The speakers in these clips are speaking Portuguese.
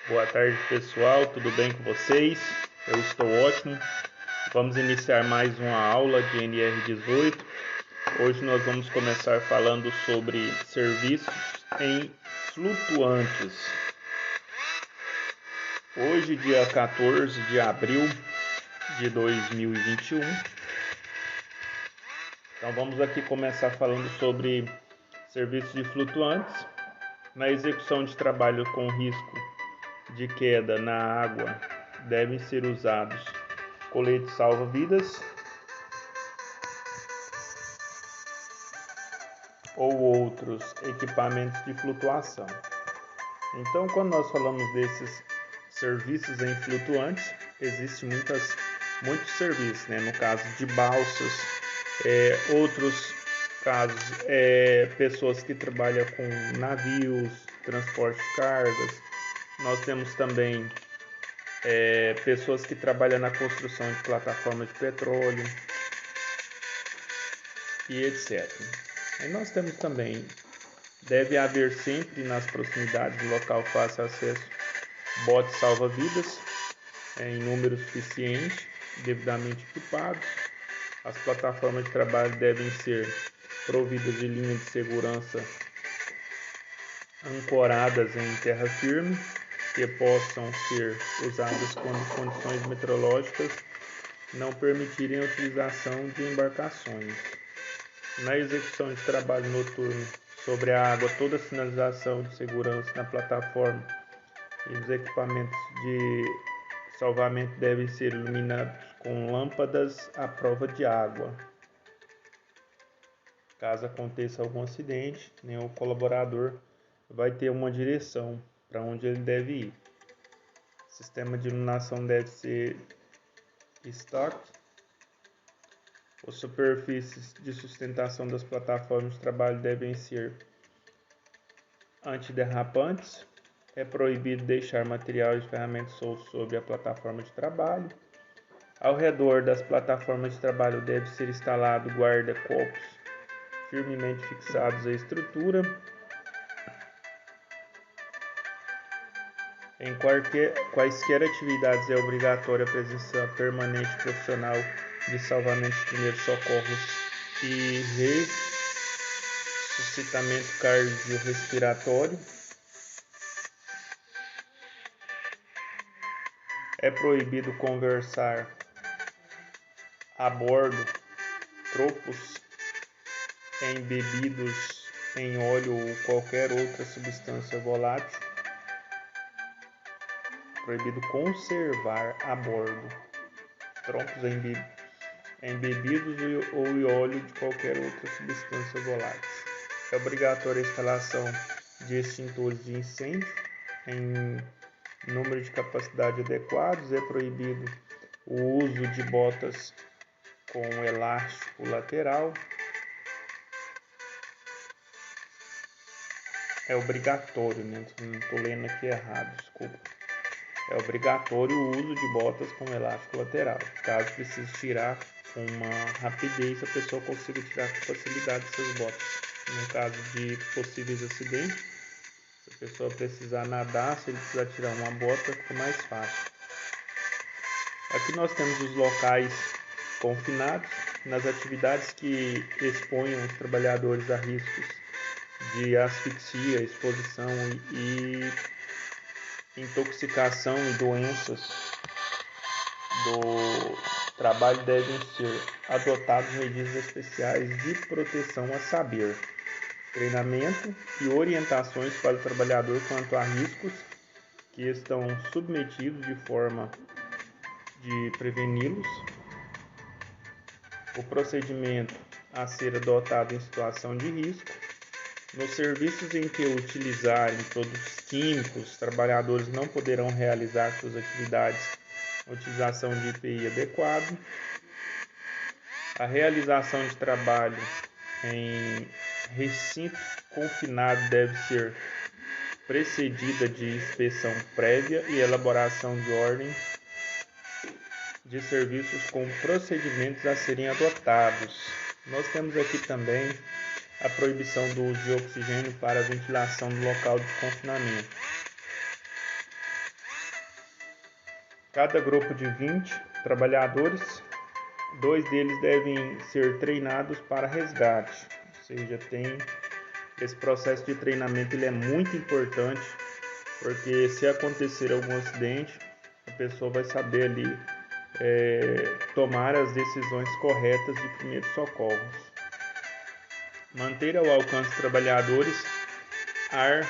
Boa tarde, pessoal. Tudo bem com vocês? Eu estou ótimo. Vamos iniciar mais uma aula de NR18. Hoje nós vamos começar falando sobre serviços em flutuantes. Hoje, dia 14 de abril de 2021. Então vamos aqui começar falando sobre serviços de flutuantes. Na execução de trabalho com risco de queda na água, devem ser usados coletes salva-vidas ou outros equipamentos de flutuação. Então, quando nós falamos desses serviços em flutuantes, existem muitos serviços, né? No caso de balsas, outros casos, pessoas que trabalham com navios, transporte de cargas. Nós temos também pessoas que trabalham na construção de plataformas de petróleo e etc. E nós temos também, deve haver sempre nas proximidades do local fácil acesso botes salva-vidas em número suficiente, devidamente equipados. As plataformas de trabalho devem ser providas de linhas de segurança ancoradas em terra firme, que possam ser usadas quando condições meteorológicas não permitirem a utilização de embarcações. Na execução de trabalho noturno sobre a água, toda a sinalização de segurança na plataforma e os equipamentos de salvamento devem ser iluminados com lâmpadas à prova de água. Caso aconteça algum acidente, o colaborador vai ter uma direção para onde ele deve ir. O sistema de iluminação deve ser estoque. As superfícies de sustentação das plataformas de trabalho devem ser antiderrapantes. É proibido deixar material e ferramentas soltos sobre a plataforma de trabalho. Ao redor das plataformas de trabalho deve ser instalado guarda-corpos firmemente fixados à estrutura. Em quaisquer atividades é obrigatória a presença permanente profissional de salvamento de primeiros socorros e ressuscitamento cardiorrespiratório. É proibido conversar a bordo tropos embebidos em óleo ou qualquer outra substância volátil. Proibido conservar a bordo troncos embebidos ou óleo de qualquer outra substância volátil. É obrigatória a instalação de extintores de incêndio em número de capacidade adequados. É proibido o uso de botas com elástico lateral. É obrigatório, não estou lendo aqui errado, desculpa. É obrigatório o uso de botas com elástico lateral. Caso precise tirar com uma rapidez, a pessoa consiga tirar com facilidade essas botas. No caso de possíveis acidentes, se a pessoa precisar nadar, se ele precisar tirar uma bota, fica mais fácil. Aqui nós temos os locais confinados. Nas atividades que exponham os trabalhadores a riscos de asfixia, exposição e intoxicação e doenças do trabalho, devem ser adotadas medidas especiais de proteção, a saber, treinamento e orientações para o trabalhador quanto a riscos que estão submetidos de forma de preveni-los. O procedimento a ser adotado em situação de risco. Nos serviços em que utilizarem produtos químicos, os trabalhadores não poderão realizar suas atividades com utilização de EPI adequado. A realização de trabalho em recinto confinado deve ser precedida de inspeção prévia e elaboração de ordem de serviços com procedimentos a serem adotados. Nós temos aqui também a proibição do uso de oxigênio para a ventilação do local de confinamento. Cada grupo de 20 trabalhadores, 2 deles devem ser treinados para resgate, ou seja, esse processo de treinamento ele é muito importante, porque se acontecer algum acidente, a pessoa vai saber ali tomar as decisões corretas de primeiros socorros. Manter ao alcance dos trabalhadores ar,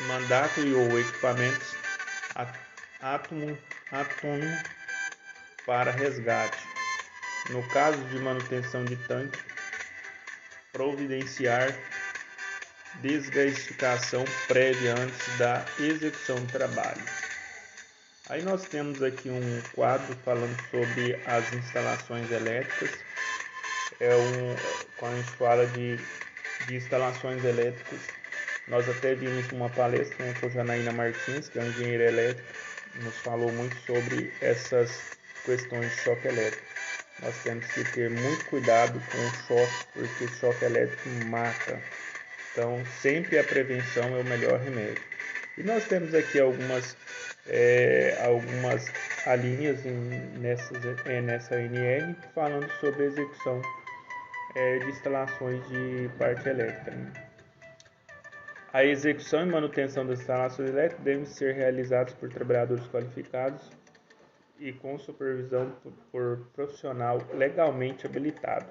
mandato e ou equipamentos átomo para resgate. No caso de manutenção de tanque, providenciar desgastificação prévia antes da execução do trabalho. Aí nós temos aqui um quadro falando sobre as instalações elétricas. Quando a gente fala de instalações elétricas, nós até vimos uma palestra com a Janaína Martins, que é uma engenheira elétrica, nos falou muito sobre essas questões de choque elétrico. Nós temos que ter muito cuidado com o choque, porque o choque elétrico mata. Então, sempre a prevenção é o melhor remédio. E nós temos aqui algumas alíneas nessa NR falando sobre a execução de instalações de parte elétrica. Né? A execução e manutenção das instalações elétricas devem ser realizadas por trabalhadores qualificados e com supervisão por profissional legalmente habilitado.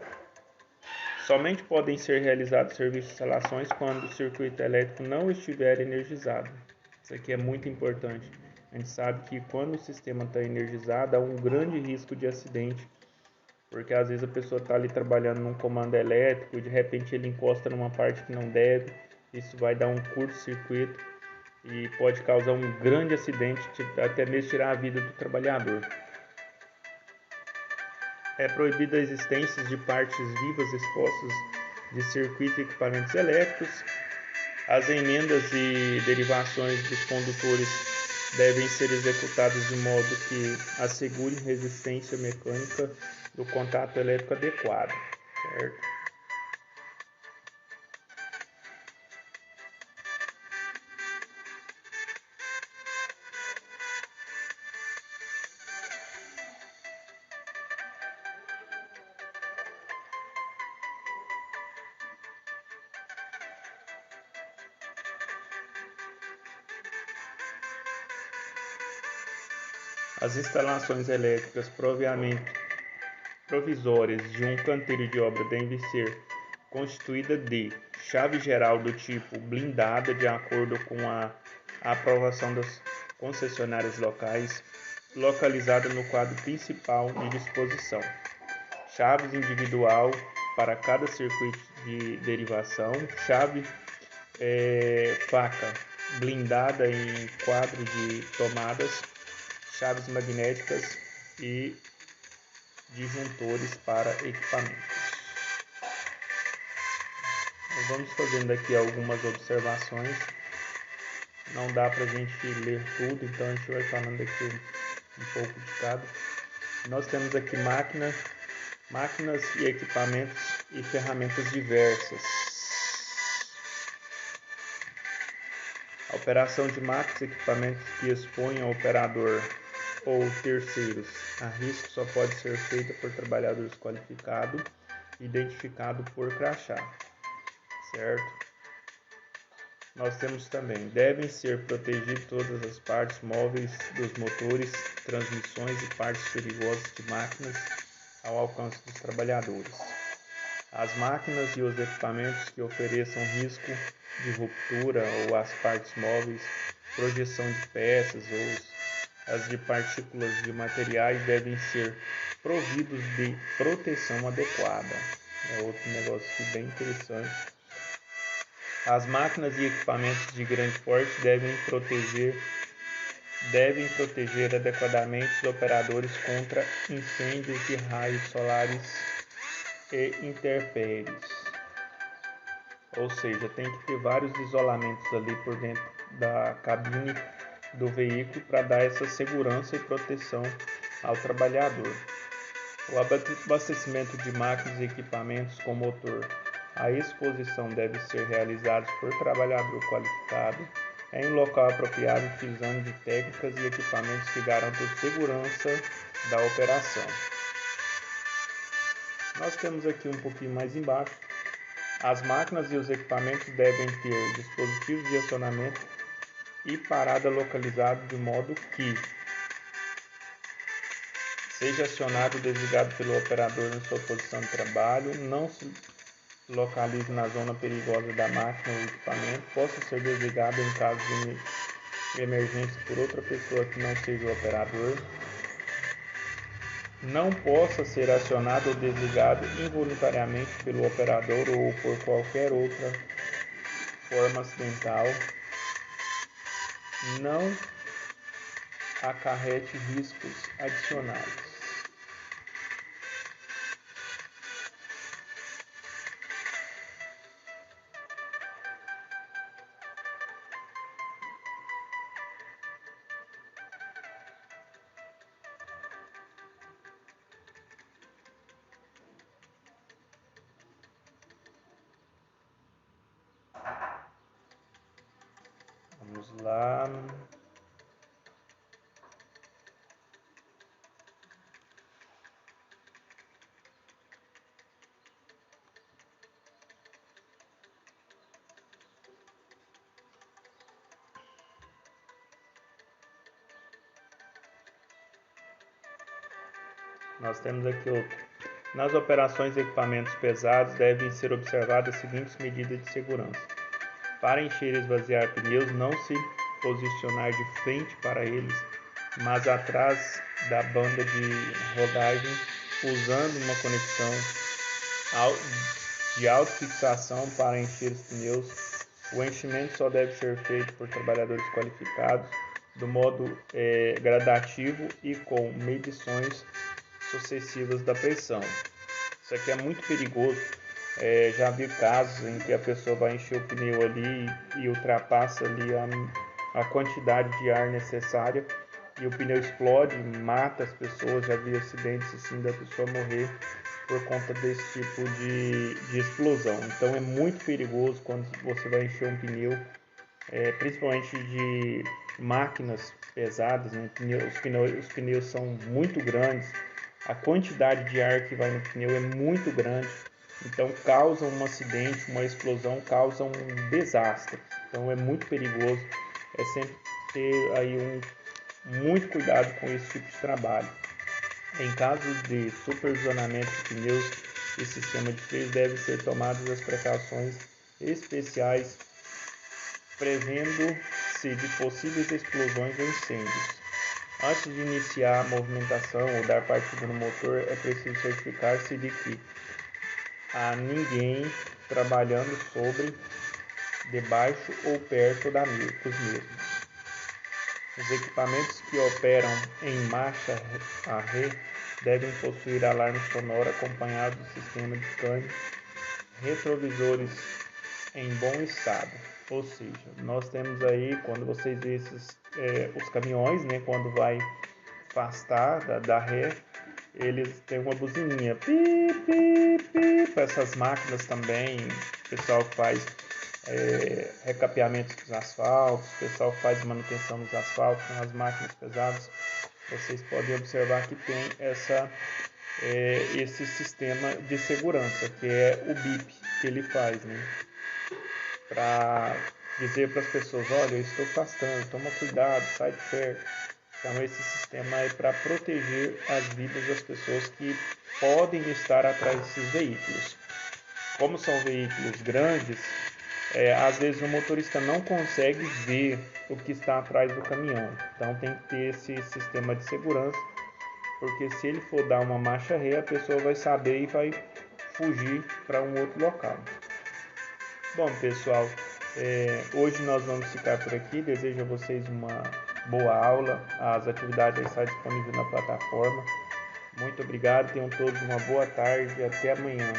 Somente podem ser realizados serviços de instalações quando o circuito elétrico não estiver energizado. Isso aqui é muito importante. A gente sabe que quando o sistema está energizado, há um grande risco de acidente, porque às vezes a pessoa está ali trabalhando num comando elétrico e de repente ele encosta numa parte que não deve. Isso vai dar um curto-circuito e pode causar um grande acidente, até mesmo tirar a vida do trabalhador. É proibida a existência de partes vivas expostas de circuito e equipamentos elétricos. As emendas e derivações dos condutores devem ser executadas de modo que assegure resistência mecânica do contato elétrico adequado, certo? As instalações elétricas provisórias de um canteiro de obra devem ser constituídas de chave geral do tipo blindada de acordo com a aprovação das concessionárias locais, localizada no quadro principal de disposição. Chaves individual para cada circuito de derivação, chave faca blindada em quadro de tomadas, chaves magnéticas e disjuntores para equipamentos. Nós vamos fazendo aqui algumas observações. Não dá para a gente ler tudo, então a gente vai falando aqui um pouco de cada. Nós temos aqui máquinas e equipamentos e ferramentas diversas. A operação de máquinas e equipamentos que expõem ao operador ou terceiros a risco só pode ser feita por trabalhadores qualificados, identificado por crachá, certo? Nós temos também, devem ser protegidas todas as partes móveis dos motores, transmissões e partes perigosas de máquinas ao alcance dos trabalhadores. As máquinas e os equipamentos que ofereçam risco de ruptura ou as partes móveis, projeção de peças ou as de partículas de materiais devem ser providos de proteção adequada. É outro negócio aqui bem interessante. As máquinas e equipamentos de grande porte devem proteger adequadamente os operadores contra incêndios de raios solares e intempéries. Ou seja, tem que ter vários isolamentos ali por dentro da cabine do veículo para dar essa segurança e proteção ao trabalhador. O abastecimento de máquinas e equipamentos com motor. A exposição deve ser realizada por trabalhador qualificado em um local apropriado, utilizando de técnicas e equipamentos que garantam a segurança da operação. Nós temos aqui um pouquinho mais embaixo, as máquinas e os equipamentos devem ter dispositivos de acionamento e parada localizado de modo que seja acionado ou desligado pelo operador na sua posição de trabalho, não se localize na zona perigosa da máquina ou equipamento, possa ser desligado em caso de emergência por outra pessoa que não seja o operador, não possa ser acionado ou desligado involuntariamente pelo operador ou por qualquer outra forma acidental, não acarrete riscos adicionais. Vamos lá. Nós temos aqui outro. Nas operações de equipamentos pesados devem ser observadas as seguintes medidas de segurança. Para encher e esvaziar pneus, não se posicionar de frente para eles, mas atrás da banda de rodagem, usando uma conexão de autofixação para encher os pneus. O enchimento só deve ser feito por trabalhadores qualificados, do modo gradativo e com medições sucessivas da pressão. Isso aqui é muito perigoso. Já vi casos em que a pessoa vai encher o pneu ali e ultrapassa ali a quantidade de ar necessária e o pneu explode, mata as pessoas. Já vi acidentes assim da pessoa morrer por conta desse tipo de explosão. Então é muito perigoso quando você vai encher um pneu, principalmente de máquinas pesadas, né? Os pneus são muito grandes, a quantidade de ar que vai no pneu é muito grande, então causa um acidente, uma explosão, causa um desastre. Então é muito perigoso, é sempre ter aí muito cuidado com esse tipo de trabalho. Em casos de supervisionamento de pneus e sistema de freio, devem ser tomadas as precauções especiais, prevendo-se de possíveis explosões ou incêndios. Antes de iniciar a movimentação ou dar partida no motor, é preciso certificar-se de que há ninguém trabalhando sobre, debaixo ou perto dos mesmos. Os equipamentos que operam em marcha a ré devem possuir alarme sonoro acompanhado do sistema de câmbio, retrovisores em bom estado. Ou seja, nós temos aí, quando vocês veem os caminhões, né, quando vai afastar da ré, eles têm uma buzininha, pi, pi, pi, para essas máquinas também, pessoal que faz recapeamento dos asfaltos, pessoal que faz manutenção dos asfaltos, nas máquinas pesadas, vocês podem observar que tem esse sistema de segurança, que é o bip que ele faz, né? Para dizer para as pessoas, olha, eu estou afastando, toma cuidado, sai de perto. Então esse sistema é para proteger as vidas das pessoas que podem estar atrás desses veículos. Como são veículos grandes, às vezes o motorista não consegue ver o que está atrás do caminhão. Então tem que ter esse sistema de segurança, porque se ele for dar uma marcha ré, a pessoa vai saber e vai fugir para um outro local. Bom, pessoal, hoje nós vamos ficar por aqui. Desejo a vocês uma boa aula. As atividades estão disponíveis na plataforma. Muito obrigado, tenham todos uma boa tarde e até amanhã.